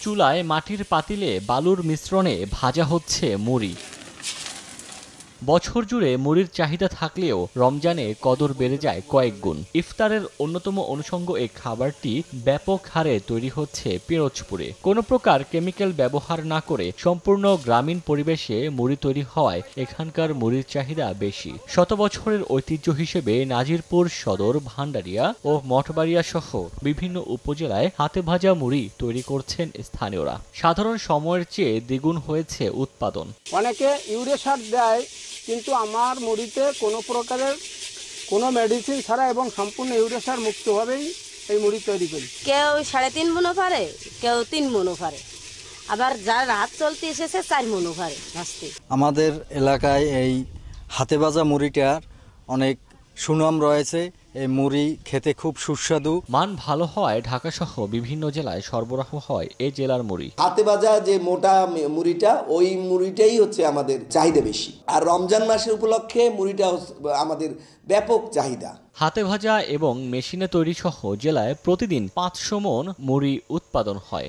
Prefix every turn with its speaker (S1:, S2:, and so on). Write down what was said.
S1: চুলায় মাটির পাতিলে বালুর মিশ্রণে ভাজা হচ্ছে মুড়ি। বছর জুড়ে মুড়ির চাহিদা থাকলেও রমজানে কদর বেড়ে যায় কয়েক গুণ। ইফতারের অন্যতম অনুষঙ্গ এই খাবারটি ব্যাপক হারে তৈরি হচ্ছে পিরোজপুরে। কোনো প্রকার কেমিক্যাল ব্যবহার না করে সম্পূর্ণ গ্রামীণ পরিবেশে মুড়ি তৈরি হওয়ায় এখানকার মুড়ির চাহিদা বেশি। শত বছরের ঐতিহ্য হিসেবে নাজিরপুর সদর, ভান্ডারিয়া ও মঠবাড়িয়া সহ বিভিন্ন উপজেলায় হাতে ভাজা মুড়ি তৈরি করছেন স্থানীয়রা। সাধারণ সময়ের চেয়ে দ্বিগুণ হয়েছে উৎপাদন।
S2: অনেকে ইউরিয়া সার দেয়, কিন্তু আমার মুড়িতে কোনো প্রকারের কোনো মেডিসিন ছাড়া এবং সম্পূর্ণ ইউরিয়া সার মুক্তভাবেই এই মুড়ি তৈরি করি।
S3: কেউ 3.5 মণও পারে, কেউ 3 মণও পারে, আবার যার রাত চলতে এসেছে 4 মণও পারে ভাজতে।
S4: আমাদের এলাকায় এই হাতে ভাজা মুড়িটার অনেক সুনাম রয়েছে। এই মুড়ি খেতে খুব সুস্বাদু।
S1: মান ভালো হওয়ায় ঢাকাসহ বিভিন্ন জেলায় সরবরাহ হয় এই জেলার মুড়ি।
S5: হাতে ভাজা যে মোটা মুড়িটা, ওই মুড়িটাই হচ্ছে আমাদের চাহিদা বেশি। আর রমজান মাসের উপলক্ষে মুড়িটা আমাদের ব্যাপক চাহিদা।
S1: হাতে ভাজা এবং মেশিনে তৈরি সহ জেলায় প্রতিদিন 500 মণ মুড়ি উৎপাদন হয়।